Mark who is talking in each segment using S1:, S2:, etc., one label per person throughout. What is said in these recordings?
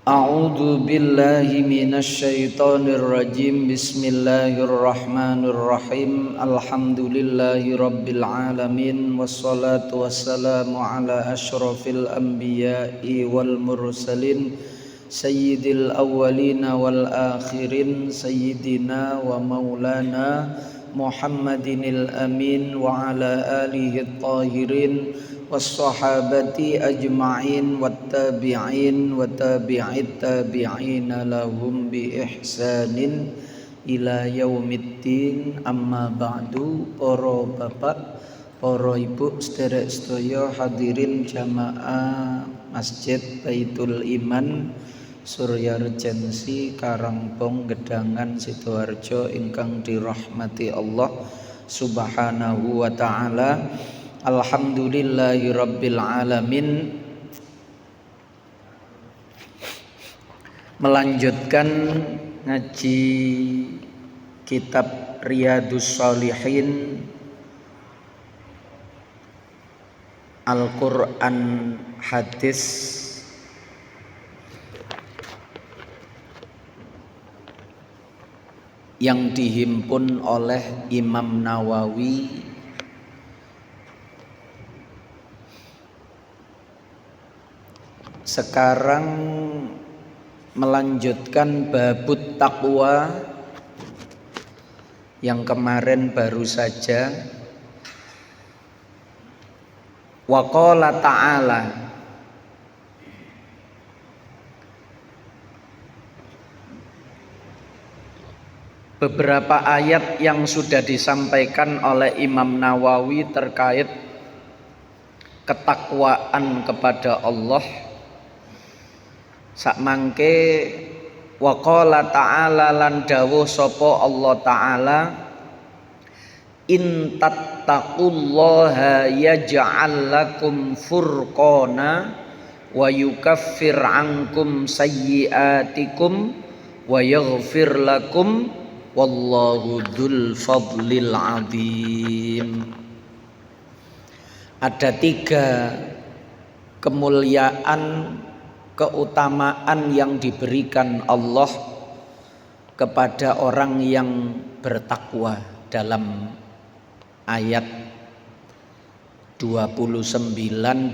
S1: A'udzu billahi minasy syaithanir rajim. Bismillahirrahmanirrahim. Alhamdulillahi rabbil alamin wassalatu wassalamu ala asyrafil anbiya'i wal mursalin sayyidil awwalin wal akhirin sayyidina wa maulana Muhammadinil amin wa ala alihi tahirin wassahabati ajma'in wattabi'in wa tabi'it tabi'ina lahum bi ihsanin ila yaumiddin. Amma ba'du. Para bapak, para ibu, sedherek sedaya hadirin jamaah Masjid Baitul Iman Surya Regensi Karangbong Gedangan Sidoarjo ingkang dirahmati Allah Subhanahu wa taala. Alhamdulillahi rabbil alamin. Melanjutkan ngaji kitab Riyadhus Shalihin, Al-Quran hadis yang dihimpun oleh Imam Nawawi. Sekarang melanjutkan babut taqwa yang kemarin baru saja. Wa qala ta'ala, beberapa ayat yang sudah disampaikan oleh Imam Nawawi terkait ketakwaan kepada Allah. Sakmangke wa qala ta'ala, lan dawuh sapa Allah taala, in tattaqullaha yaj'al lakum furqana wa yukaffir ankum sayyi'atikum wa yaghfir lakum wallahu dzul fadlil adzim. Ada tiga kemuliaan, keutamaan yang diberikan Allah kepada orang yang bertakwa dalam ayat 29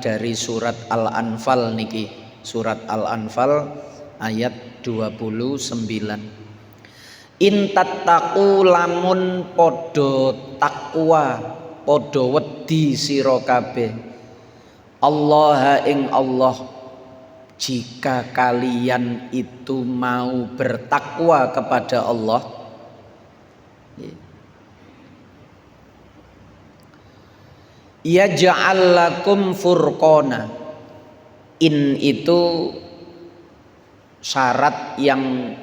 S1: dari surat Al-Anfal niki. Surat Al-Anfal ayat 29. In tattaqu, lamun podo takwa, podo wedi sira kabeh, Allah ing Allah, jika kalian itu mau bertakwa kepada Allah, yaj'al lakum furqana. In itu syarat yang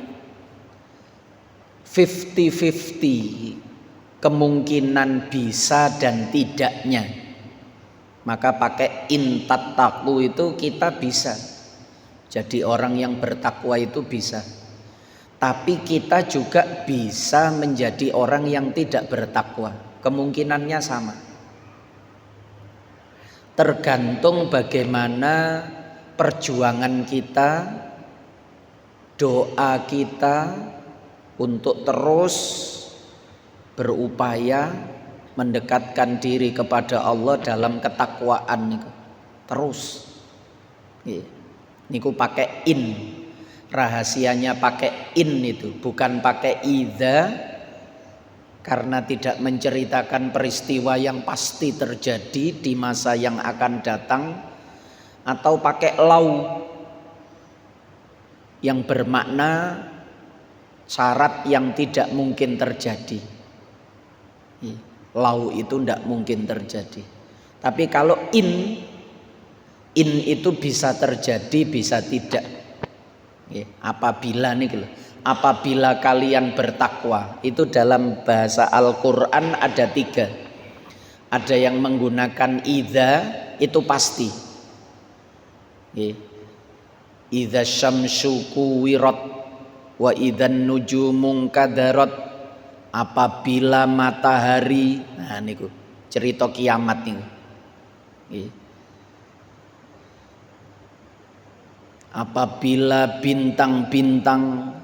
S1: 50-50, kemungkinan bisa dan tidaknya. Maka pakai in tattaqu itu kita bisa jadi orang yang bertakwa, itu bisa. Tapi kita juga bisa menjadi orang yang tidak bertakwa. Kemungkinannya sama. Tergantung bagaimana perjuangan kita, doa kita untuk terus berupaya mendekatkan diri kepada Allah dalam ketakwaan itu. Terus. Niku pakai in, rahasianya pakai in itu, bukan pakai idza, karena tidak menceritakan peristiwa yang pasti terjadi di masa yang akan datang, atau pakai lau yang bermakna syarat yang tidak mungkin terjadi. Lau itu tidak mungkin terjadi. Tapi kalau in itu bisa terjadi, bisa tidak. Apabila nih, apabila kalian bertakwa, itu dalam bahasa Al-Quran ada tiga. Ada yang menggunakan idza, itu pasti. Idza syamsu kuwirat wa idzan nujumun kadarat, apabila matahari, nah niku cerita kiamat niku. apabila bintang-bintang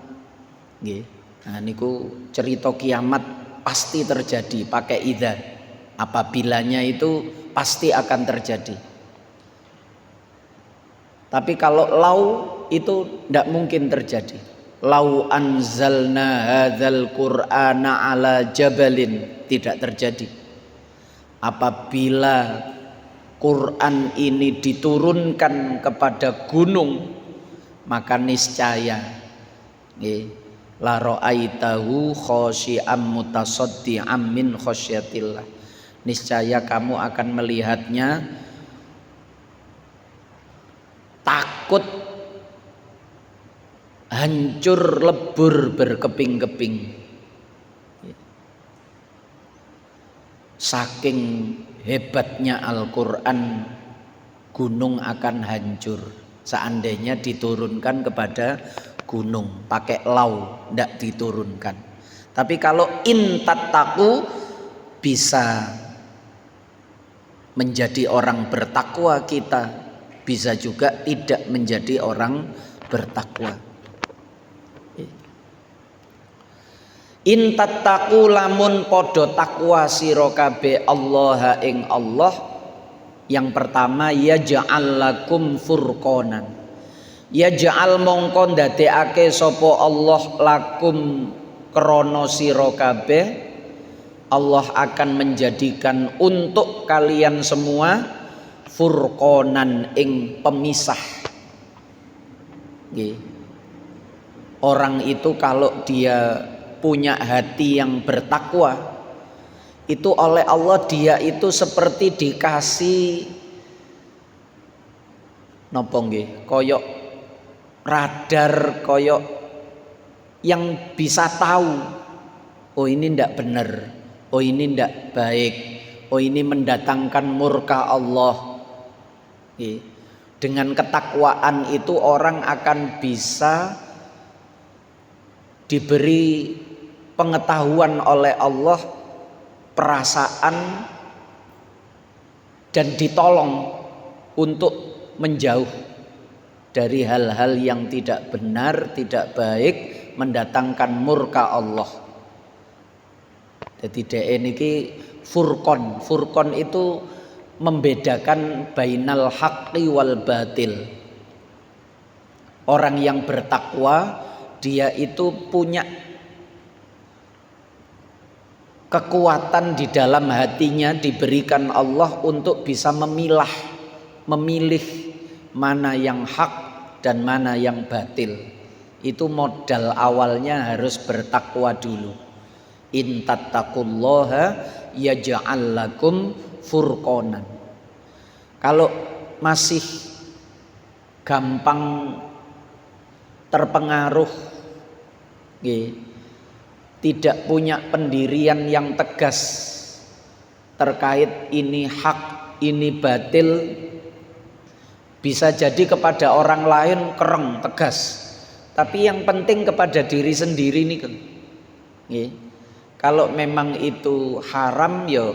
S1: nggih. Nah niku cerita kiamat pasti terjadi pakai idza. Apabilanya itu pasti akan terjadi. Tapi kalau lau itu tidak mungkin terjadi. Lau anzalna hadzal qur'ana ala jabalin, tidak terjadi. Apabila Quran ini diturunkan kepada gunung, maka niscaya la ra'aitahu khasyi'am mutasaddi'am min khasyatillah, niscaya kamu akan melihatnya takut, hancur lebur berkeping-keping, saking hebatnya Al-Quran. Gunung akan hancur seandainya diturunkan kepada gunung, pakai lau tidak diturunkan. Tapi kalau intattaku bisa menjadi orang bertakwa kita, bisa juga tidak menjadi orang bertakwa. Intattaku lamun podo takwa sira kabeh Allah ing Allah. Yang pertama yaj'al lakum furqanan, yaj'al mongko ndadekake sapa Allah lakum krana sira kabeh, Allah akan menjadikan untuk kalian semua furqanan ing pemisah. Nggih. Orang itu kalau dia punya hati yang bertakwa, itu oleh Allah dia itu seperti dikasih napa nggih, koyok radar, koyok yang bisa tahu oh ini ndak benar, oh ini ndak baik, oh ini mendatangkan murka Allah. Dengan ketakwaan itu orang akan bisa diberi pengetahuan oleh Allah, perasaan, dan ditolong untuk menjauh dari hal-hal yang tidak benar, tidak baik, mendatangkan murka Allah. Jadi DE niki furqon. Furqon itu membedakan bainal haqqi wal batil. Orang yang bertakwa dia itu punya kekuatan di dalam hatinya, diberikan Allah untuk bisa memilih mana yang hak dan mana yang batil. Itu modal awalnya harus bertakwa dulu. In tattaqullaha yaj'al lakum furqanan. Kalau masih gampang terpengaruh, tidak punya pendirian yang tegas terkait ini hak, ini batil, bisa jadi kepada orang lain kereng, tegas. Tapi yang penting kepada diri sendiri nih kan. Kalau memang itu haram, ya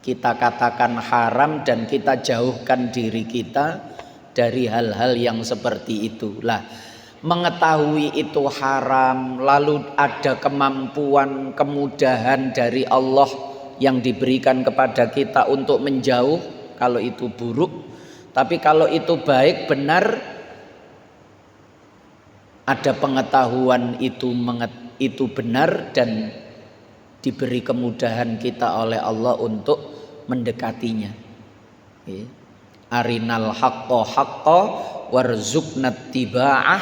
S1: kita katakan haram dan kita jauhkan diri kita dari hal-hal yang seperti itu. Lah, mengetahui itu haram, lalu ada kemampuan, kemudahan dari Allah yang diberikan kepada kita untuk menjauh kalau itu buruk. Tapi kalau itu baik, benar, ada pengetahuan itu benar dan diberi kemudahan kita oleh Allah untuk mendekatinya. Arinal haqqo haqqo warzuqnat tiba'ah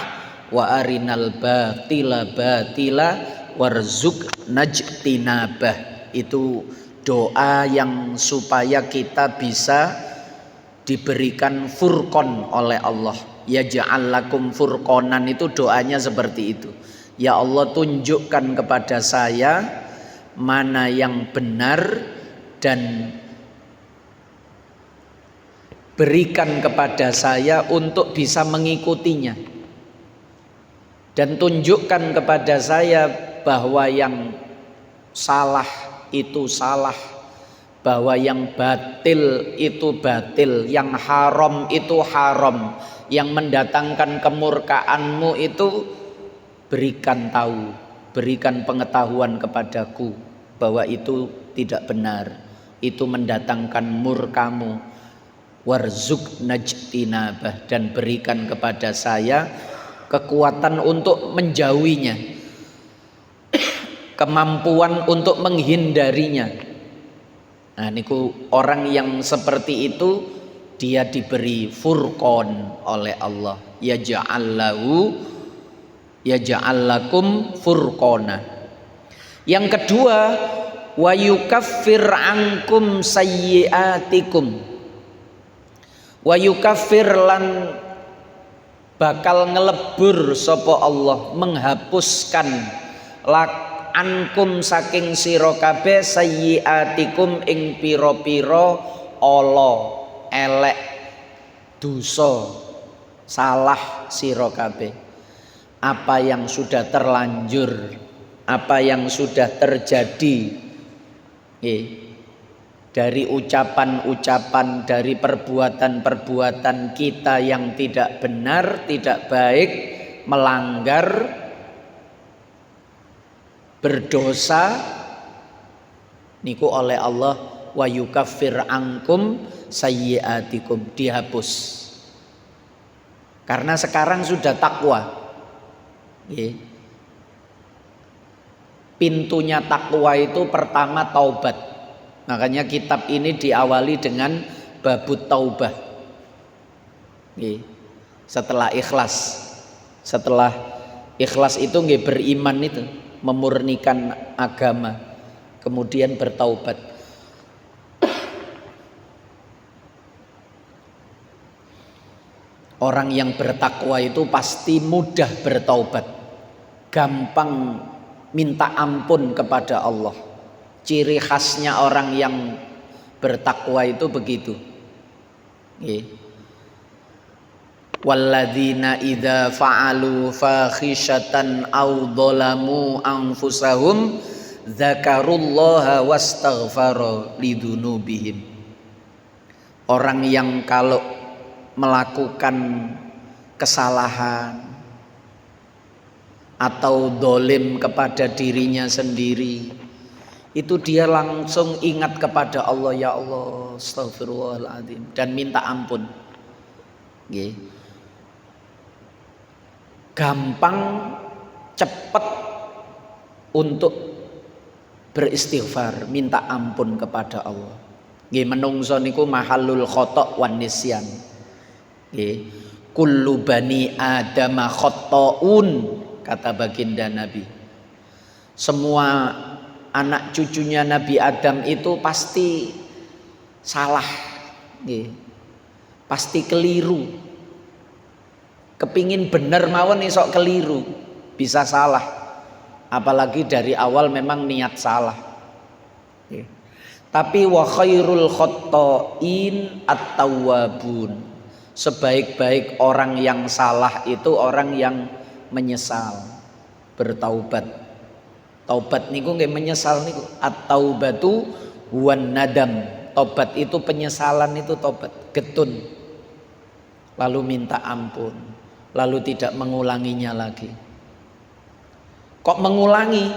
S1: wa arinal batila batila warzuqnajtinabah. Itu doa yang supaya kita bisa diberikan furqon oleh Allah. Yaj'al lakum furqonan, itu doanya seperti itu. Ya Allah, tunjukkan kepada saya mana yang benar dan berikan kepada saya untuk bisa mengikutinya, dan tunjukkan kepada saya bahwa yang salah itu salah, bahwa yang batil itu batil, yang haram itu haram, yang mendatangkan kemurkaanmu itu berikan tahu, berikan pengetahuan kepadaku bahwa itu tidak benar, itu mendatangkan murkamu. Warzuk najtinabah, dan berikan kepada saya kekuatan untuk menjauhinya, kemampuan untuk menghindarinya. Nah niku orang yang seperti itu dia diberi furqan oleh Allah. Yaj'al lakum furqana. Yang kedua, wa yukaffir ankum sayyiatikum. Wa yukaffir lan bakal ngelebur sapa Allah, menghapuskan ankum saking sira kabeh sayyiatikum ing pira-pira ala elek dosa salah sira kabeh. Apa yang sudah terlanjur, apa yang sudah terjadi dari ucapan-ucapan, dari perbuatan-perbuatan kita yang tidak benar, tidak baik, melanggar, berdosa, niku oleh Allah wa yukaffir ankum sayyiatikum, dihapus. Karena sekarang sudah takwa. Pintunya takwa itu pertama taubat. Makanya kitab ini diawali dengan babut taubah. Setelah ikhlas. Setelah ikhlas itu beriman itu, memurnikan agama, kemudian bertaubat. Orang yang bertakwa itu pasti mudah bertaubat, gampang minta ampun kepada Allah. Ciri khasnya orang yang bertakwa itu begitu. Walladzina idza fa'alu fakhishatan aw dhalamu anfusahum dzakarullaha wastaghfaru lidunubihim. Orang yang kalau melakukan kesalahan atau dolim kepada dirinya sendiri, itu dia langsung ingat kepada Allah, ya Allah, astagfirullahaladzim, dan minta ampun. Gampang, cepat untuk beristighfar, minta ampun kepada Allah. Menungso niku mahallul khata' wan nisyan. Kullu bani adama khata'un, kata baginda Nabi. Semua anak cucunya Nabi Adam itu pasti salah, pasti keliru. Kepingin bener mawon isok keliru, bisa salah. Apalagi dari awal memang niat salah. Tapi wa khairul khatta'in at-tawwabun. Sebaik-baik orang yang salah itu orang yang menyesal, bertaubat. Taubat niku nggih menyesal niku. At-taubatu wan nadam. Taubat itu penyesalan, itu taubat, getun. Lalu minta ampun, lalu tidak mengulanginya lagi. Kok mengulangi?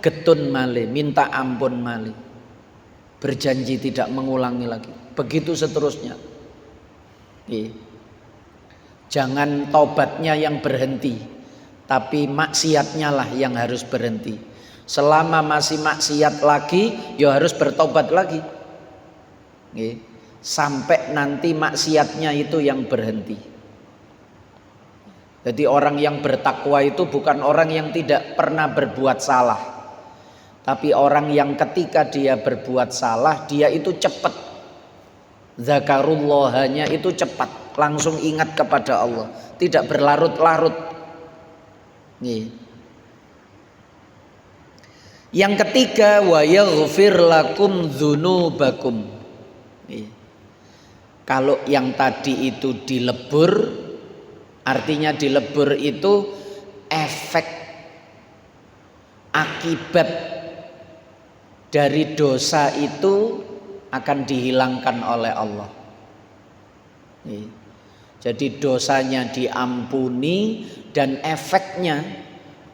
S1: Getun malih, minta ampun malih. Berjanji tidak mengulangi lagi. Begitu seterusnya. Jangan taubatnya yang berhenti, tapi maksiatnya lah yang harus berhenti. Selama masih maksiat lagi, ya harus bertobat lagi. Sampai nanti maksiatnya itu yang berhenti. Jadi orang yang bertakwa itu bukan orang yang tidak pernah berbuat salah, tapi orang yang ketika dia berbuat salah, dia itu cepat. Zakarullahnya itu cepat, langsung ingat kepada Allah, tidak berlarut-larut. Yang ketiga, wa yaghfir lakum dzunubakum. Kalau yang tadi itu dilebur, artinya dilebur itu efek akibat dari dosa itu akan dihilangkan oleh Allah. Jadi dosanya diampuni dan efeknya,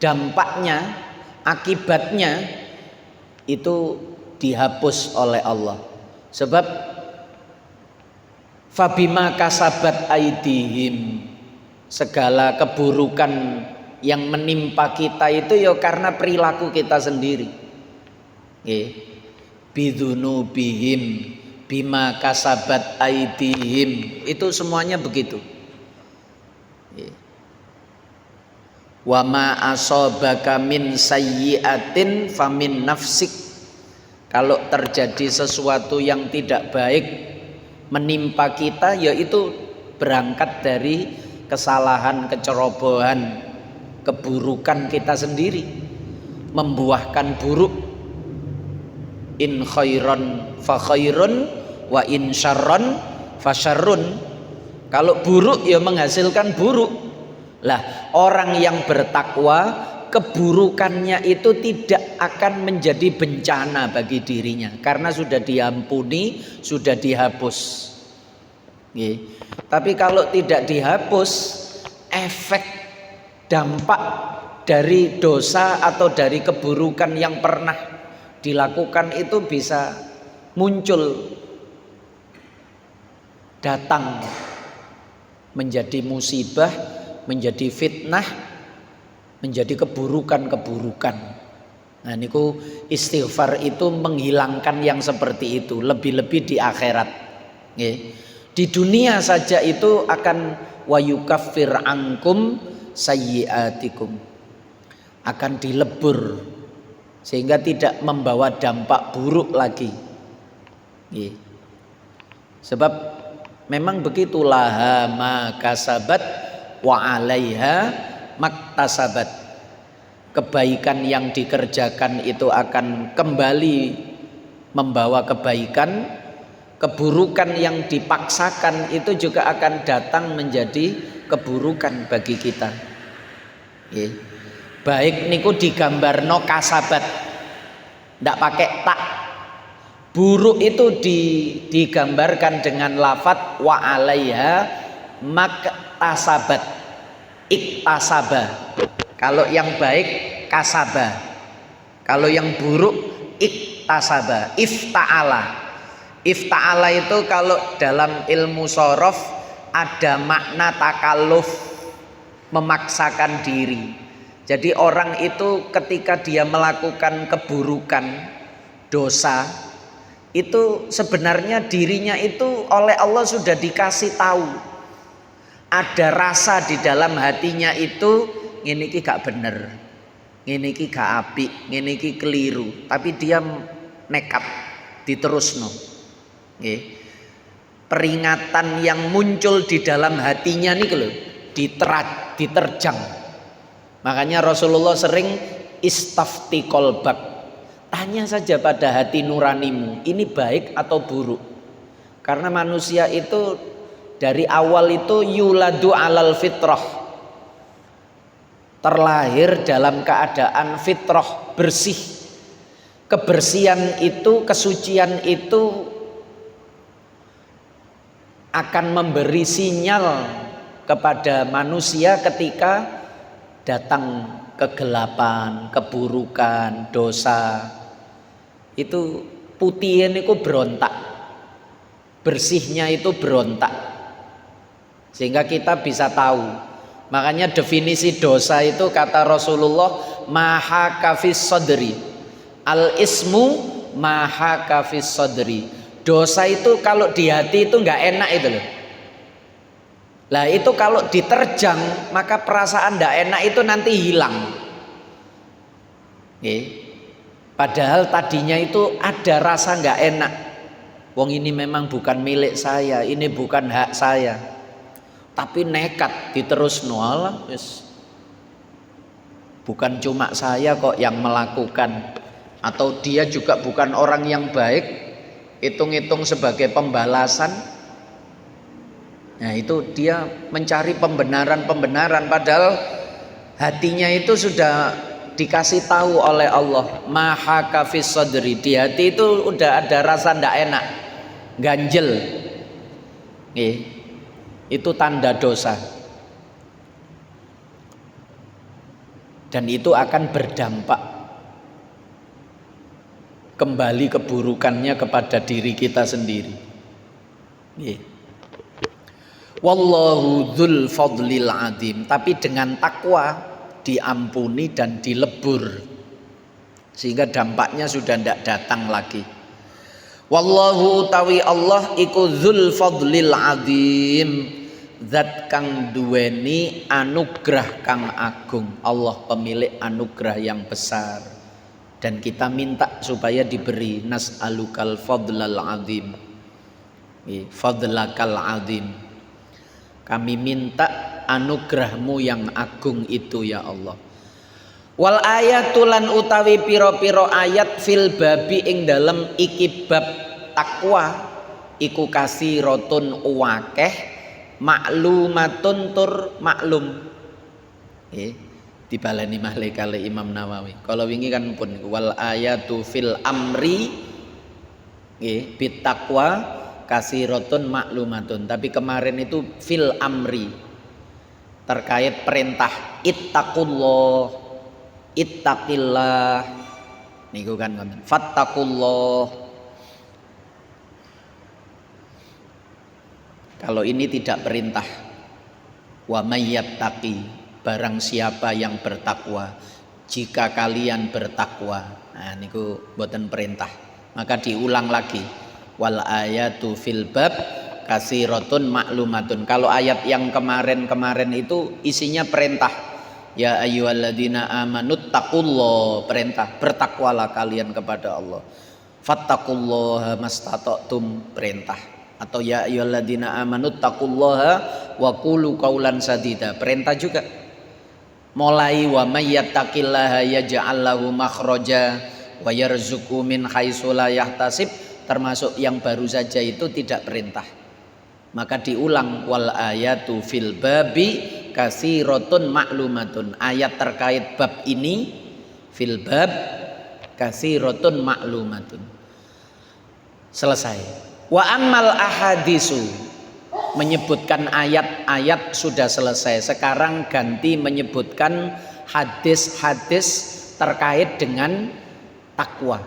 S1: dampaknya, akibatnya itu dihapus oleh Allah. Sebab fabima kasabat aidihim, segala keburukan yang menimpa kita itu ya karena perilaku kita sendiri. Bidzunubihim bima kasabat aidihim, itu semuanya begitu. Wa ma asabaka min sayyi'atin famin nafsik, kalau terjadi sesuatu yang tidak baik menimpa kita, yaitu berangkat dari kesalahan, kecerobohan, keburukan kita sendiri, membuahkan buruk. In khairon fa khairun wa in syarron fa syarrun, kalau buruk ya menghasilkan buruk. Lah orang yang bertakwa, keburukannya itu tidak akan menjadi bencana bagi dirinya karena sudah diampuni, sudah dihapus. Tapi kalau tidak dihapus, efek dampak dari dosa atau dari keburukan yang pernah dilakukan itu bisa muncul, datang menjadi musibah, menjadi fitnah, menjadi keburukan-keburukan. Nah niku istighfar itu menghilangkan yang seperti itu, lebih-lebih di akhirat. Di dunia saja itu akan wa yukaffir ankum sayyiatikum, akan dilebur sehingga tidak membawa dampak buruk lagi. Sebab memang begitu, laha ma kasabat wa 'alaiha maktasabat. Kebaikan yang dikerjakan itu akan kembali membawa kebaikan, keburukan yang dipaksakan itu juga akan datang menjadi keburukan bagi kita. Baik niku digambarno kasabat, ndak pakai tak. Buruk itu digambarkan dengan lafadz wa 'alaiha maktasabat, iktasaba. Kalau yang baik kasaba, kalau yang buruk iktasaba. Ifta'ala itu kalau dalam ilmu shorof ada makna takalluf, memaksakan diri. Jadi orang itu ketika dia melakukan keburukan, dosa, itu sebenarnya dirinya itu oleh Allah sudah dikasih tahu. Ada rasa di dalam hatinya itu, ngene iki gak bener, ngene iki gak apik, ngene iki keliru, tapi dia nekat diterusno. Peringatan yang muncul di dalam hatinya nih lho, diterjang. Makanya Rasulullah sering istafti kolbak, tanya saja pada hati nuranimu, ini baik atau buruk. Karena manusia itu dari awal itu yuladu alal fitrah, terlahir dalam keadaan fitrah, bersih. Kebersihan itu, kesucian itu akan memberi sinyal kepada manusia ketika datang kegelapan, keburukan, dosa. Itu putihnya itu berontak, bersihnya itu berontak, sehingga kita bisa tahu. Makanya definisi dosa itu kata Rasulullah, maha kafis sodri, al ismu maha kafis sodri. Dosa itu kalau di hati itu nggak enak itu loh. Lah itu kalau diterjang maka perasaan ndak enak itu nanti hilang. Padahal tadinya itu ada rasa nggak enak. Wong ini memang bukan milik saya, ini bukan hak saya. Tapi nekat diterusno, alah wis. Bukan cuma saya kok yang melakukan, atau dia juga bukan orang yang baik, hitung-hitung sebagai pembalasan. Nah itu dia mencari pembenaran-pembenaran, padahal hatinya itu sudah dikasih tahu oleh Allah, maha kafis sodri. Di hati itu udah ada rasa ndak enak, ganjel. Itu tanda dosa. Dan itu akan berdampak kembali keburukannya kepada diri kita sendiri. Wallahu dzul fadlil adzim. Tapi dengan takwa diampuni dan dilebur, sehingga dampaknya sudah tidak datang lagi. Wallahu utawi Allah iku dzul fadlil adzim, zat kang duweni anugerah kang agung. Allah pemilik anugerah yang besar, dan kita minta supaya diberi. Nas'alukal fadlal adzim, fadlakal adzim, kami minta anugerahmu yang agung itu ya Allah. Wal ayatulan utawi piro-piro ayat fil babi ing dalem iki bab takwa iku kasirotun uwakeh maklumatun tur maklum. Dibaleni malih kali Imam Nawawi. Kalau wingi kan pun wal ayatu fil amri bit takwa kasirotun maklumatun, tapi kemarin itu fil amri terkait perintah ittaqullah, ittaqillah niku kan ngoten. Fattaqullah. Kalau ini tidak perintah. Wa mayyattaqi, barang siapa yang bertakwa, jika kalian bertakwa. Nah niku mboten perintah. Maka diulang lagi. Wal ayatu fil bab kasiratun maklumatun. Kalau ayat yang kemarin itu isinya perintah. Ya ayyuhalladzina amanut taqullah, perintah, bertakwalah kalian kepada Allah. Fattaqullaha mastata'tum, perintah. Atau ya ayyuhalladzina amanut taqullaha wa qulu qaulan sadida, perintah juga. Mulai wa may yattaqillaha yaj'al lahu makhraja wa yarzuqhu min haitsu la yahtasib, termasuk yang baru saja itu tidak perintah. Maka diulang wal ayatu fil babi kasirotun maklumatun. Ayat terkait bab ini fil bab kasirotun maklumatun. Selesai. Wa ammal ahadisu, menyebutkan ayat-ayat sudah selesai. Sekarang ganti menyebutkan hadis-hadis terkait dengan takwa.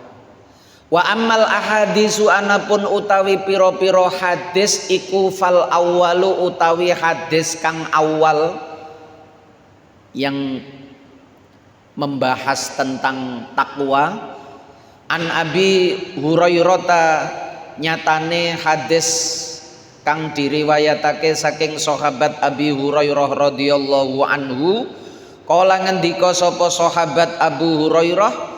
S1: Wa ammal ahadisu, anapun utawi piro-piro hadis iku fal awwalu utawi hadis kang awal yang membahas tentang takwa. An Abi Hurairah, nyatane hadis kang diriwayatake saking sahabat Abi Hurairah radhiyallahu anhu. Kala ngendika sapa sahabat Abu Hurairah,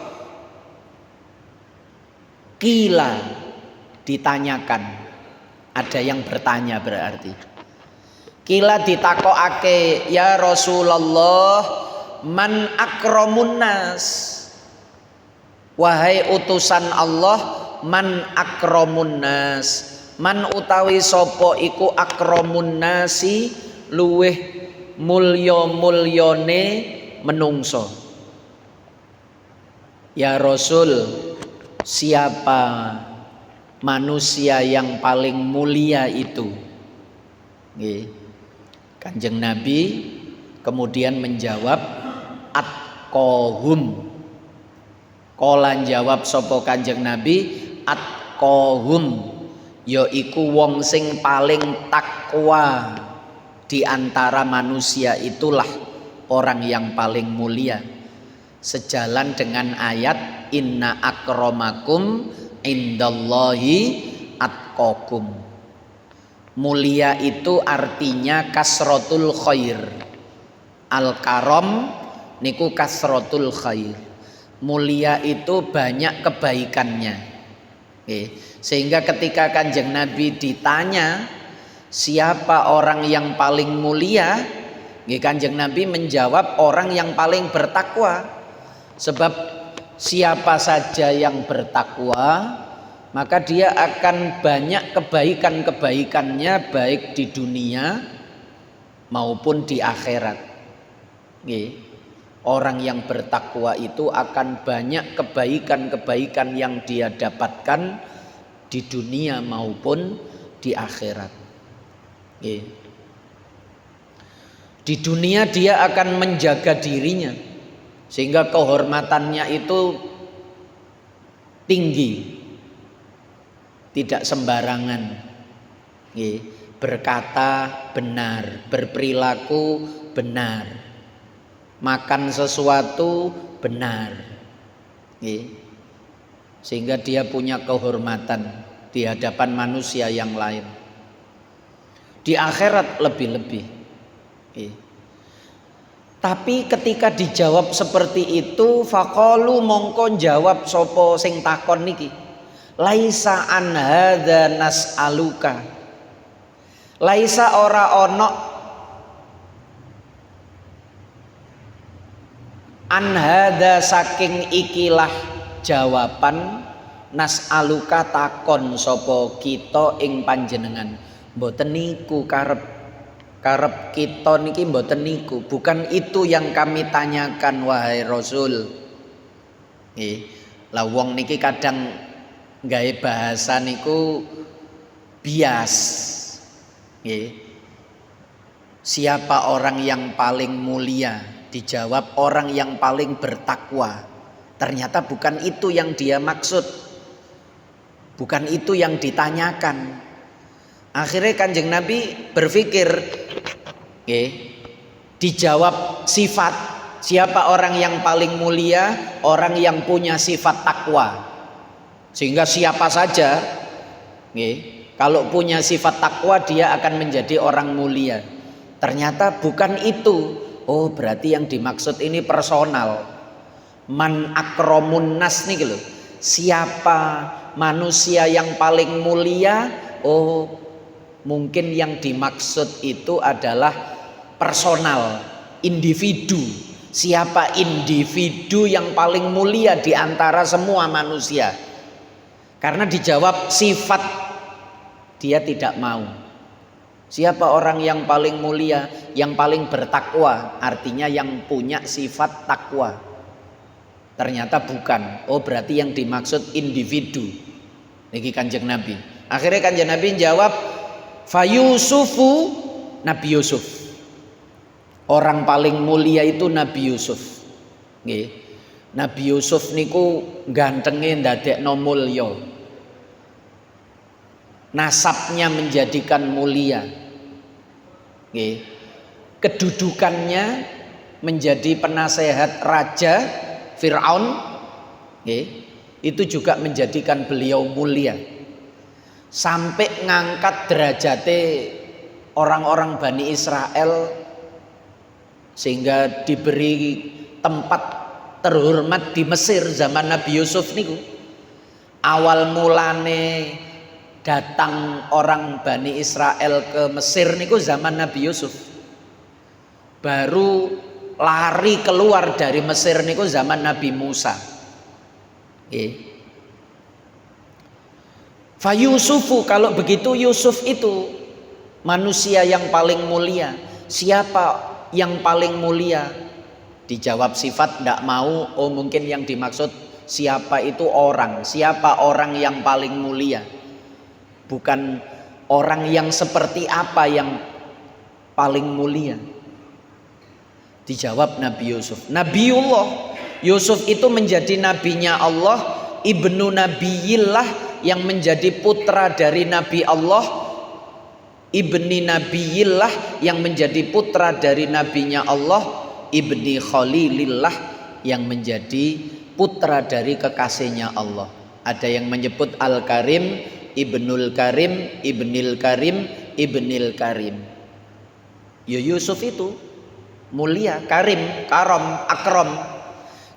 S1: kila, ditanyakan, ada yang bertanya berarti. Kila ditakokake, ya Rasulullah, man akramun nas, wahai utusan Allah, man akramun nas, man utawi sopo iku akramun nasi, luweh mulya-mulyane menungso. Ya Rasul, siapa manusia yang paling mulia itu? Kanjeng Nabi kemudian menjawab atqahum. Kolan jawab sopo Kanjeng Nabi, atqahum, yaiku wong sing paling takwa di antara manusia, itulah orang yang paling mulia. Sejalan dengan ayat inna akramakum indallahi atqakum. Mulia itu artinya kasratul khair. Al-karam niku kasratul khair. Mulia itu banyak kebaikannya. Sehingga ketika Kanjeng Nabi ditanya siapa orang yang paling mulia, Kanjeng Nabi menjawab orang yang paling bertakwa. Sebab siapa saja yang bertakwa, maka dia akan banyak kebaikan-kebaikannya baik di dunia maupun di akhirat. Orang yang bertakwa itu akan banyak kebaikan-kebaikan yang dia dapatkan di dunia maupun di akhirat. Di dunia dia akan menjaga dirinya sehingga kehormatannya itu tinggi, tidak sembarangan. Berkata benar, berperilaku benar, makan sesuatu benar, sehingga dia punya kehormatan di hadapan manusia yang lain. Di akhirat lebih-lebih. Tapi ketika dijawab seperti itu, faqalu mongko jawab sapa sing takon niki, laisa an hadza nas'aluka. Laisa ora ono an hadza saking ikilah jawaban nas'aluka takon sapa kita ing panjenengan. Mboten niku karep kita niki mboten niku, bukan itu yang kami tanyakan wahai Rasul. Lah wong niki kadang gawe bahasa niku bias. Siapa orang yang paling mulia? Dijawab orang yang paling bertakwa. Ternyata bukan itu yang dia maksud, bukan itu yang ditanyakan. Akhirnya Kanjeng Nabi berpikir, dijawab sifat, siapa orang yang paling mulia? Orang yang punya sifat takwa. Sehingga siapa saja, kalau punya sifat takwa dia akan menjadi orang mulia. Ternyata bukan itu. Oh, berarti yang dimaksud ini personal. Man akromun nas nih gitu. Siapa manusia yang paling mulia? Oh, mungkin yang dimaksud itu adalah personal, individu. Siapa individu yang paling mulia di antara semua manusia? Karena dijawab sifat, dia tidak mau. Siapa orang yang paling mulia, yang paling bertakwa? Artinya yang punya sifat takwa. Ternyata bukan. Oh, berarti yang dimaksud individu. Niki Kanjeng Nabi. Akhirnya Kanjeng Nabi jawab, Fayusufu, Nabi Yusuf. Orang paling mulia itu Nabi Yusuf. Nabi Yusuf niku gantenge ndadekno mulya. Nasabnya menjadikan mulia. Kedudukannya menjadi penasehat raja Fir'aun, itu juga menjadikan beliau mulia. Sampai ngangkat derajate orang-orang Bani Israel sehingga diberi tempat terhormat di Mesir zaman Nabi Yusuf niku. Awal mulane datang orang Bani Israel ke Mesir niku zaman Nabi Yusuf. Baru lari keluar dari Mesir niku zaman Nabi Musa. Fa Yusufu, kalau begitu Yusuf itu manusia yang paling mulia. Siapa yang paling mulia? Dijawab sifat, tidak mau. Oh, mungkin yang dimaksud siapa itu orang. Siapa orang yang paling mulia? Bukan orang yang seperti apa yang paling mulia. Dijawab Nabi Yusuf. Nabiullah Yusuf itu menjadi nabinya Allah, ibnu nabiyillah, yang menjadi putra dari Nabi Allah, ibni nabiyillah, yang menjadi putra dari nabinya Allah, ibni khalilillah, yang menjadi putra dari kekasihnya Allah. Ada yang menyebut Al-Karim, Ibnul Karim, Ibnil Karim, Ibnil Karim. Ya Yusuf itu mulia, karim, karom, akrom.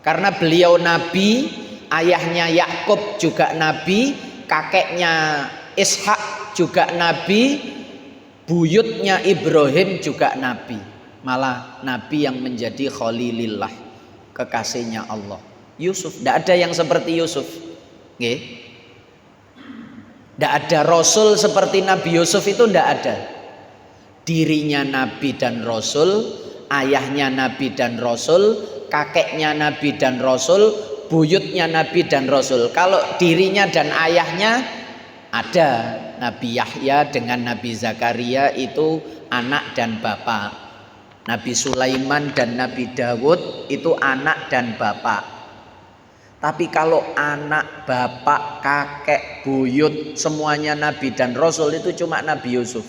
S1: Karena beliau nabi, ayahnya Yakub juga nabi, kakeknya Ishak juga nabi, buyutnya Ibrahim juga nabi. Malah nabi yang menjadi khalilillah, kekasihnya Allah. Yusuf, tidak ada yang seperti Yusuf. Tidak ada rasul seperti Nabi Yusuf, itu tidak ada. Dirinya nabi dan rasul, ayahnya nabi dan rasul, kakeknya nabi dan rasul, buyutnya nabi dan rasul. Kalau dirinya dan ayahnya ada Nabi Yahya dengan Nabi Zakaria, itu anak dan bapak. Nabi Sulaiman dan Nabi Dawud itu anak dan bapak. Tapi kalau anak, bapak, kakek, buyut semuanya Nabi dan Rasul itu cuma Nabi Yusuf.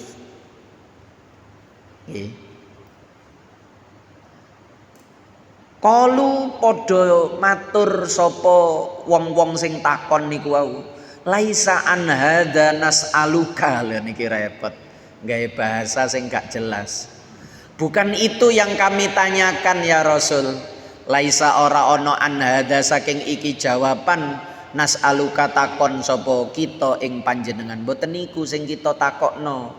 S1: Kalu podo matur sopo wong-wong sing takon niku wau. Laisa an hadza nas'aluka, lha niki repot. Gawe bahasa sing gak jelas. Bukan itu yang kami tanyakan ya Rasul. Laisa ora ono an hadza saking iki jawaban nas'aluka takon sapa kita ing panjenengan. Mboten niku sing kita takokno.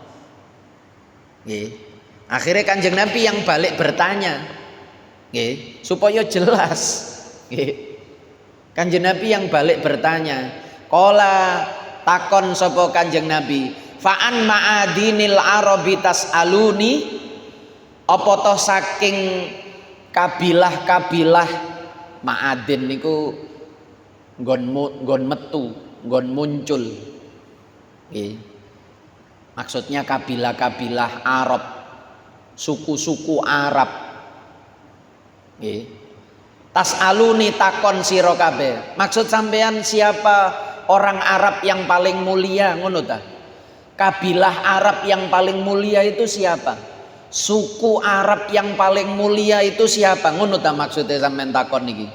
S1: Nggih. Akhirnya Kanjeng Nabi yang balik bertanya. Nggih, supaya jelas. Nggih. Kanjeng Nabi yang balik bertanya. Qala takon sapa Kanjeng Nabi, fa'an ma'adinil arabi tas'aluni, apa toh saking kabilah-kabilah ma'adin niku nggon metu, nggon muncul. Nggih. Maksudnya kabilah-kabilah Arab, suku-suku Arab. Nggih. Tas'aluni takon sira kabeh. Maksud sampean siapa orang Arab yang paling mulia, ngono ta? Kabilah Arab yang paling mulia itu siapa? Suku Arab yang paling mulia itu siapa? Ngono ta maksudnya sampean takon niki.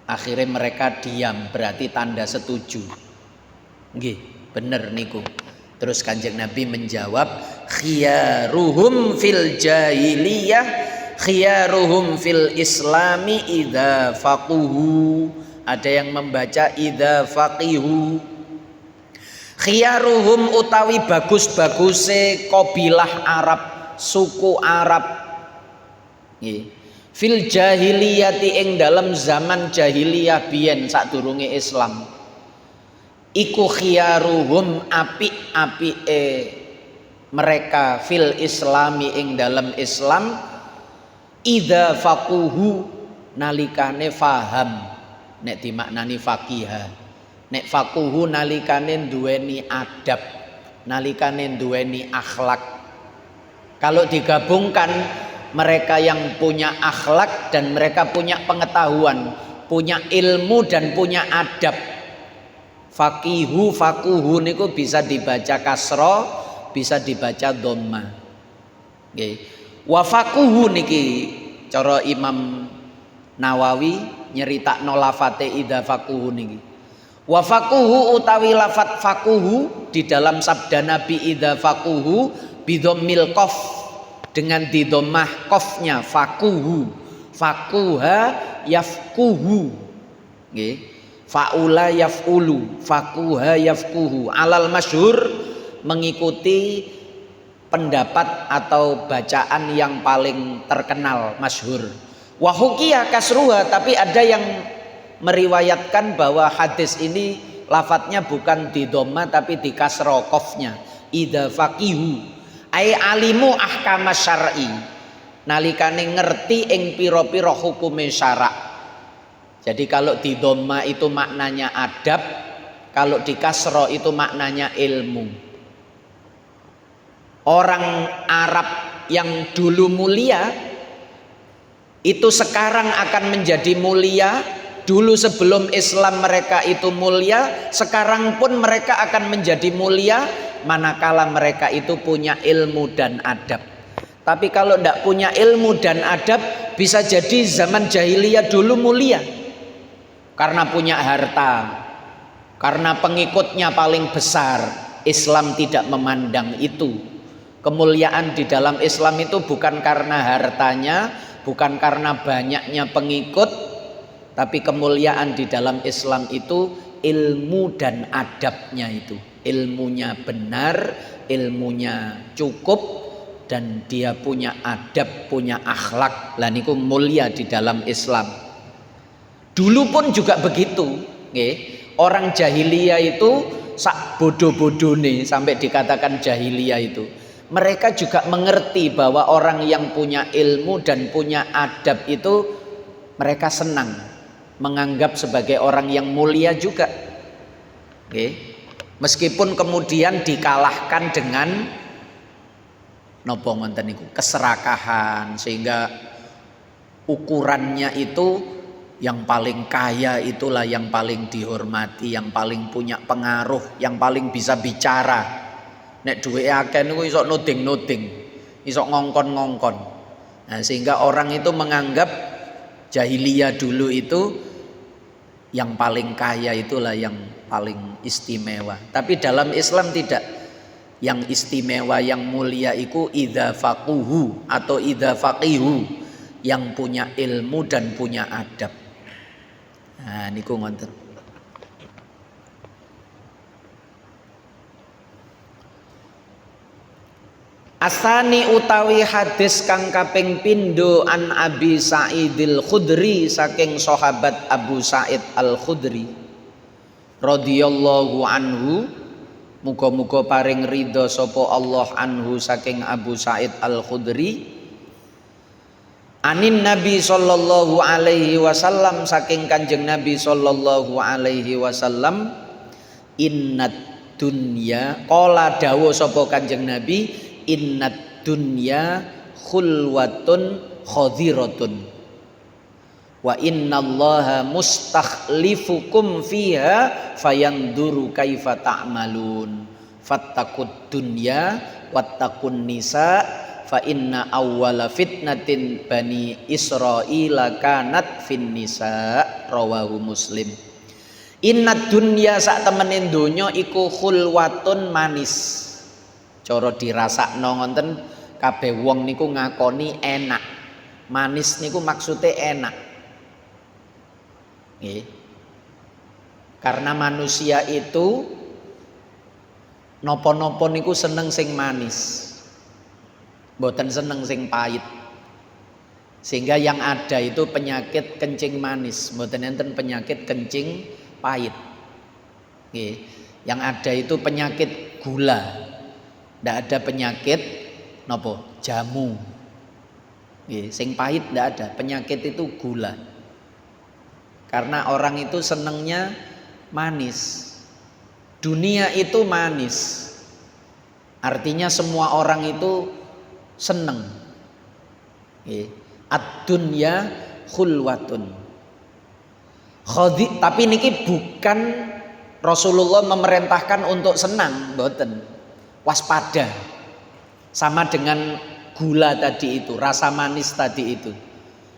S1: Akhirnya mereka diam, berarti tanda setuju. Nggih, bener niku. Terus Kanjeng Nabi menjawab, khiyaruhum fil jahiliyah, khiyaruhum fil islami idza faquhu. Ada yang membaca idza faqihu. Khiyaruhum utawi bagus-baguse kabilah Arab, suku Arab. Nggih. Fil jahiliyati ing dalam zaman jahiliyah biyen sadurunge Islam. Iku khiyaruhum apik-apike mereka fil islami ing dalam Islam idza faquhu nalikane faham. Nek dimaknani faqiha. Nek faquhu nalikane duweni adab, nalikane duweni akhlak. Kalau digabungkan mereka yang punya akhlak dan mereka punya pengetahuan, punya ilmu dan punya adab. Faqihu, faquhu niku bisa dibaca kasra, bisa dibaca dhamma. Nggih. Wa faquhu niki cara Imam Nawawi nyeritakno lafate idza faquhu niki. Wa faquhu utawi lafat faquhu di dalam sabda Nabi idza faquhu bidhammil qaf, dengan didhammah qafnya faquhu. Faquha yafquhu. Nggih. Faula yaf'ulu, faquha yafquhu. Alal masyhur, mengikuti pendapat atau bacaan yang paling terkenal, masyhur. Wa hukiya kasruha, tapi ada yang meriwayatkan bahwa hadis ini lafadznya bukan di dhamma tapi di kasra qafnya. Idza faqihu ai alimu ahkama syar'i, nalikane ngerti ing pira-pira hukume syarak. Jadi kalau di dhamma itu maknanya adab, kalau di kasra itu maknanya ilmu. Orang Arab yang dulu mulia itu sekarang akan menjadi mulia. Dulu sebelum Islam mereka itu mulia, sekarang pun mereka akan menjadi mulia manakala mereka itu punya ilmu dan adab. Tapi kalau tidak punya ilmu dan adab, bisa jadi zaman jahiliyah dulu mulia karena punya harta, karena pengikutnya paling besar. Islam tidak memandang itu. Kemuliaan di dalam Islam itu bukan karena hartanya, bukan karena banyaknya pengikut, tapi kemuliaan di dalam Islam itu ilmu dan adabnya itu. Ilmunya benar, ilmunya cukup, dan dia punya adab, punya akhlak. Lah niku mulia di dalam Islam. Dulu pun juga begitu, nggih. Orang jahiliyah itu sak bodoh-bodohne sampai dikatakan jahiliyah itu. Mereka juga mengerti bahwa orang yang punya ilmu dan punya adab itu mereka senang, menganggap sebagai orang yang mulia juga. Nggih. Meskipun kemudian dikalahkan dengan napa ngoten niku keserakahan, sehingga ukurannya itu yang paling kaya itulah yang paling dihormati, yang paling punya pengaruh, yang paling bisa bicara. Nek duwe akeh niku iso nuding-nuding, iso ngongkon-ngongkon. Nah, sehingga orang itu menganggap jahiliyah dulu itu yang paling kaya itulah yang paling istimewa. Tapi dalam Islam tidak. Yang istimewa, yang mulia itu idza faquhu atau idza faqihu, yang punya ilmu dan punya adab. Nah niku ngoten. Asani utawi hadis kang kaping pindho an Abi Sa'idil Khudri, saking sahabat Abu Sa'id Al Khudri radhiyallahu anhu, muga-muga paring ridho sapa Allah anhu saking Abu Sa'id Al Khudri, anin Nabi sallallahu alaihi wasallam, saking Kanjeng Nabi sallallahu alaihi wasallam, innad dunya, qala dawuh sapa Kanjeng Nabi, innad dunya khulwatun khadhiratun wa innallaha mustakhlifukum fiha fayanduru kaifa ta'malun fattaqud dunya wattaqun nisa fa inna awwala fitnatin bani Israila kanat fin nisa, rawahu Muslim. Innad dunya sak temene donya iku khulwatun manis. Cara dirasakno ngoten kabeh wong niku ngakoni enak. Manis niku maksude enak. Nggih. Karena manusia itu napa-napa niku seneng sing manis. Mboten seneng sing pahit. Sehingga yang ada itu penyakit kencing manis, mboten enten penyakit kencing pahit. Nggih. Yang ada itu penyakit gula. Ndak ada penyakit nopo jamu. Nggih, sing pahit ndak ada, penyakit itu gula. Karena orang itu senengnya manis. Dunia itu manis. Artinya semua orang itu seneng. Nggih, ad-dunya khulwatun. Tapi niki bukan Rasulullah memerintahkan untuk senang, mboten. Waspada, sama dengan gula tadi itu, rasa manis tadi itu.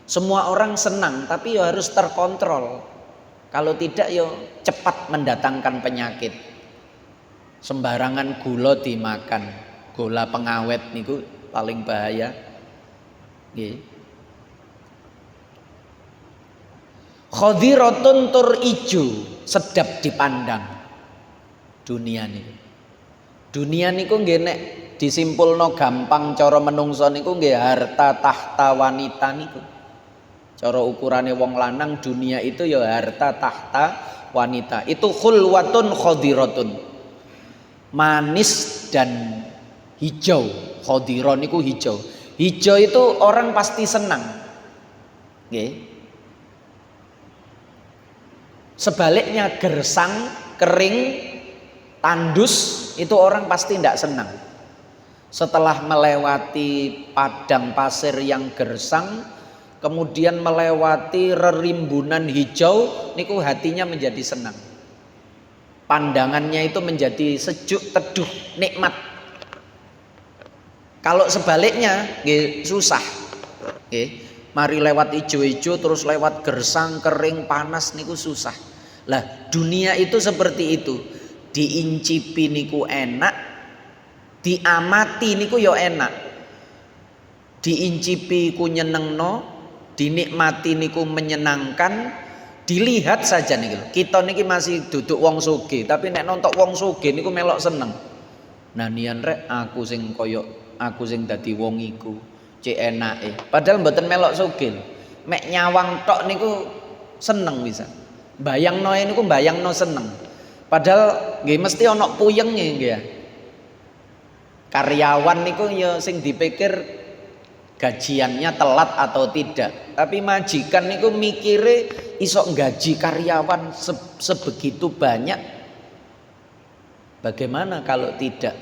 S1: Semua orang senang, tapi ya harus terkontrol. Kalau tidak ya cepat mendatangkan penyakit. Sembarangan gula dimakan, gula pengawet niku paling bahaya. Nggih. Khadhiratun tur ijo, sedap dipandang dunia niku. Dunia niku nggih nek disimpulno gampang cara menungso niku nggih harta tahta wanita niku. Cara ukurane wong lanang dunia itu ya harta tahta wanita. Itu khulwatun khadiratun. Manis dan hijau. Khadira niku hijau. Hijau itu orang pasti senang. Nggih. Sebaliknya gersang, kering, tandus itu orang pasti tidak senang. Setelah melewati padang pasir yang gersang, kemudian melewati rerimbunan hijau, niku hatinya menjadi senang. Pandangannya itu menjadi sejuk, teduh, nikmat. Kalau sebaliknya, susah. Mari lewat hijau-hijau terus lewat gersang, kering, panas niku susah. Lah dunia itu seperti itu. Diincipi niku enak, diamati niku yo enak. Diincipi ku nyenengno, dinikmati niku menyenangkan, dilihat saja niku. Kita niki masih duduk wong sugih, tapi nek nontok wong sugih niku melok seneng. Nah nian rek aku sing koyok, aku sing dadi wong iku, cek enake. Padahal mboten melok sugih. Mek nyawang tok niku seneng bisa. Bayangno niku bayangno seneng. Padahal nggih mesti ana puyenge nggih ya. Karyawan niku ya sing dipikir gajiannya telat atau tidak. Tapi majikan niku mikire iso gaji karyawan sebegitu banyak. Bagaimana kalau tidak?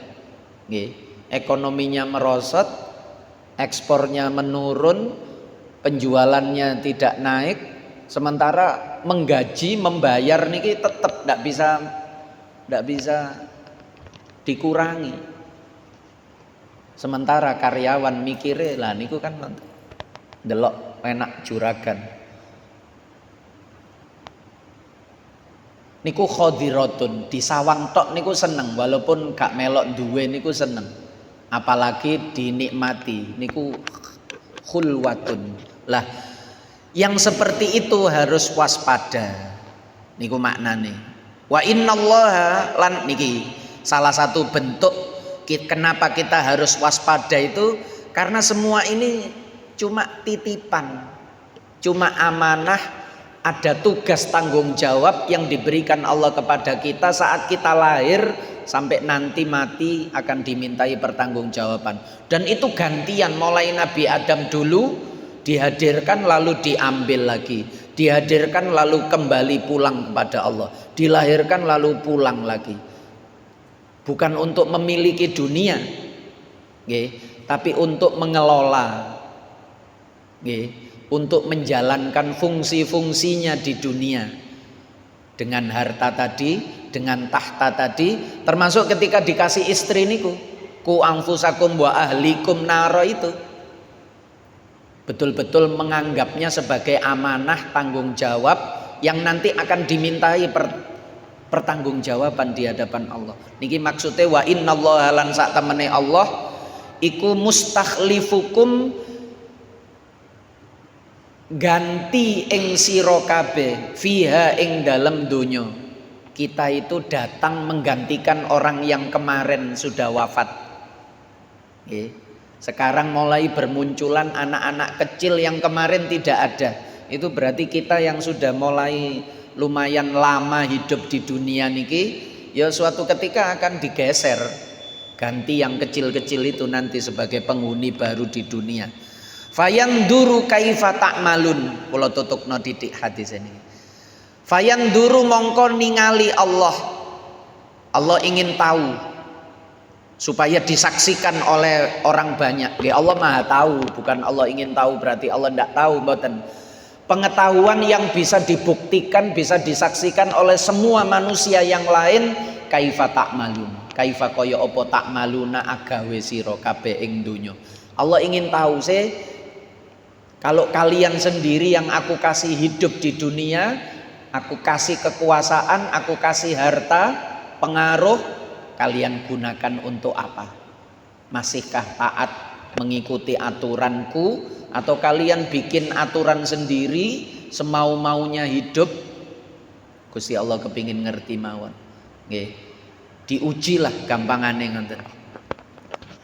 S1: Nggih. ekonominya merosot, ekspornya menurun, penjualannya tidak naik, sementara menggaji, membayar niki tetap tidak bisa dikurangi. Sementara karyawan mikire lah niku kan delok enak juragan. Niku khadiratun, disawang tok niku seneng, walaupun gak melok duwe niku seneng. Apalagi dinikmati niku khulwatun. Lah, yang seperti itu harus waspada. Niku maknane. Wa innallaha lan niki salah satu bentuk kenapa kita harus waspada itu karena semua ini cuma titipan, cuma amanah, ada tugas tanggung jawab yang diberikan Allah kepada kita saat kita lahir sampai nanti mati akan dimintai pertanggungjawaban. Dan itu gantian, mulai Nabi Adam dulu dihadirkan lalu diambil lagi, dihadirkan lalu kembali pulang kepada Allah, dilahirkan lalu pulang lagi. Bukan untuk memiliki dunia, tapi untuk mengelola, untuk menjalankan fungsi-fungsinya di dunia. Dengan harta tadi, dengan tahta tadi, termasuk ketika dikasih istri niku, ku anfusakum wa ahlikum naro itu, betul-betul menganggapnya sebagai amanah tanggung jawab yang nanti akan dimintai pertanggungjawaban di hadapan Allah. Niki maksudnya wa innallaha lan sak temene Allah iku mustakhlifukum, ganti ing sira kabeh fiha ing dalem donya. Kita itu datang menggantikan orang yang kemarin sudah wafat. Sekarang mulai bermunculan anak-anak kecil yang kemarin tidak ada. Itu berarti kita yang sudah mulai lumayan lama hidup di dunia niki, ya suatu ketika akan digeser, ganti yang kecil-kecil itu nanti sebagai penghuni baru di dunia. Fayanduru kaifa ta'malun, kula tutukno titik hadis ini. Fayanduru mongko ningali Allah. Allah ingin tahu supaya disaksikan oleh orang banyak. Allah Maha tahu, bukan Allah ingin tahu berarti Allah tidak tahu, mboten. Pengetahuan yang bisa dibuktikan, bisa disaksikan oleh semua manusia yang lain. Kaifa ta'malun, kaifa kaya apa ta'maluna agawe sira kabeh ing donya. Allah ingin tahu kalau kalian sendiri yang aku kasih hidup di dunia, aku kasih kekuasaan, aku kasih harta, pengaruh, kalian gunakan untuk apa? Masihkah taat mengikuti aturanku, atau kalian bikin aturan sendiri semau-maunya hidup? Gusti Allah kepingin ngerti mawon. Nggih. Diujilah gampangane ngoten.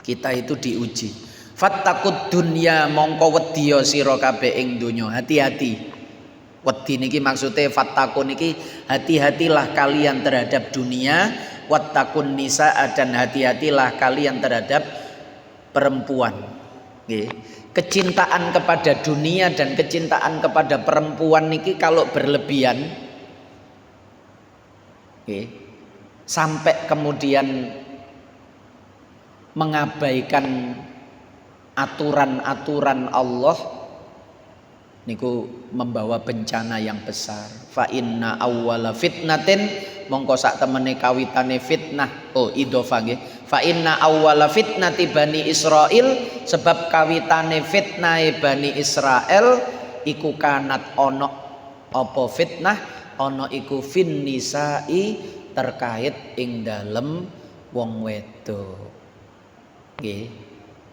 S1: Kita itu diuji. Fattaqud dunya mongko wedya sira kabeh ing donya. Hati-hati. Wedi niki maksude fattaqun niki hati-hatilah kalian terhadap dunia, wattaqun nisa dan hati-hatilah kalian terhadap perempuan. Nggih. Kecintaan kepada dunia dan kecintaan kepada perempuan niki kalau berlebihan, sampai kemudian mengabaikan aturan-aturan Allah, niku membawa bencana yang besar. Fa inna awwala fitnatin, mongko sak temene kawitane fitnah, idhofah nggih. Fa inna awwala fitnati Bani Israil, sebab kawitane fitnahe Bani Israel iku kanat ono apa fitnah, ono iku fin nisai, terkait ing dalem wong wedok. Nggih.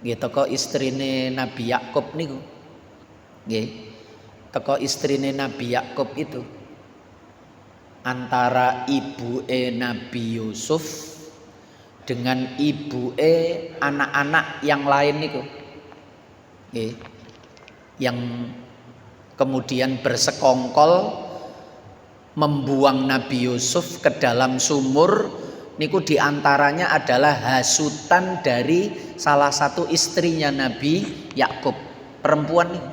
S1: Nggih teko istrine Nabi Yakub niku. Nggih. Teko istrine Nabi Yakub itu antara ibuke Nabi Yusuf dengan ibuke anak-anak yang lain niku, yang kemudian bersekongkol membuang Nabi Yusuf ke dalam sumur niku, diantaranya adalah hasutan dari salah satu istrinya Nabi Yakub, perempuan niku,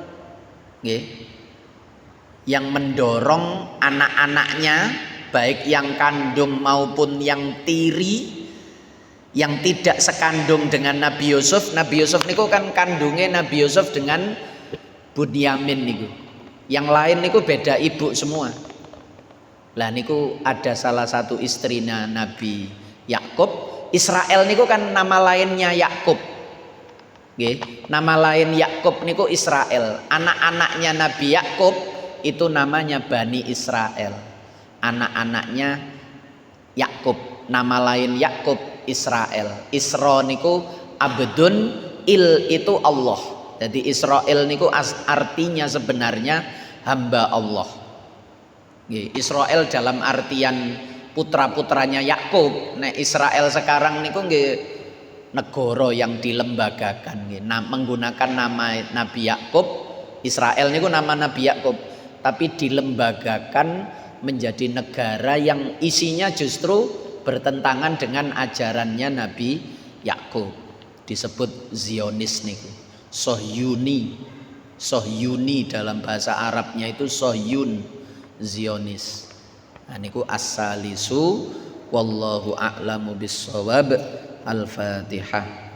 S1: yang mendorong anak-anaknya baik yang kandung maupun yang tiri yang tidak sekandung dengan Nabi Yusuf. Nabi Yusuf niku kan kandungnya Nabi Yusuf dengan Bunyamin niku. Yang lain niku beda ibu semua. Lah niku ada salah satu istrinya Nabi Yakub. Israel niku kan nama lainnya Yakub. Nggih, nama lain Yakub niku Israel. Anak-anaknya Nabi Yakub itu namanya Bani Israel. Anak-anaknya Yakub, nama lain Yakub Israel. Isra niku abdun, il itu Allah. Jadi Israel niku artinya sebenarnya hamba Allah. Israel dalam artian putra-putranya Yakub. Nah, Israel sekarang niku nggih negara yang dilembagakan, menggunakan nama Nabi Yakub. Israel niku nama Nabi Yakub, tapi dilembagakan menjadi negara yang isinya justru bertentangan dengan ajarannya Nabi Yakub. Disebut Zionis niku. Sohyuni dalam bahasa Arabnya itu Sohyun, Zionis. Nah niku as-salisu wallahu a'lamu bis-shawab. Al-Fatihah.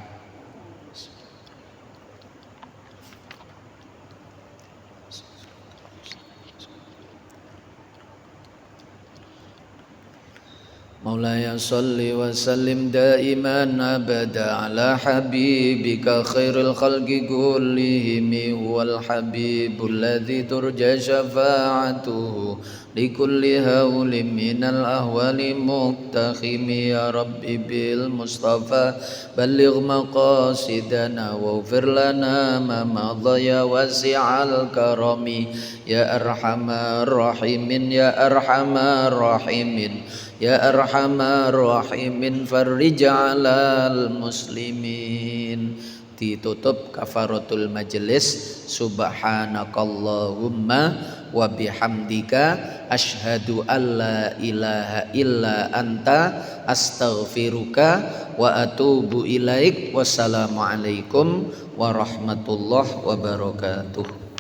S1: مولاي صل وسلم دائما أبدا على حبيبك خير الخلق كلهم هو الحبيب الذي ترجى شفاعته لكل هول من الأهوال مقتخم يا ربي بالمصطفى بلغ مقاصدنا واغفر لنا ما مضى يا واسع الكرم يا أرحم الراحمين يا أرحم الراحمين يا أرحم الراحمين فرج على المسلمين. Ditutup kafaratul majelis. Subhanakallahumma wa bihamdika asyhadu an la ilaha illa anta astaghfiruka wa atubu ilaik. Wassalamualaikum warahmatullahi wabarakatuh.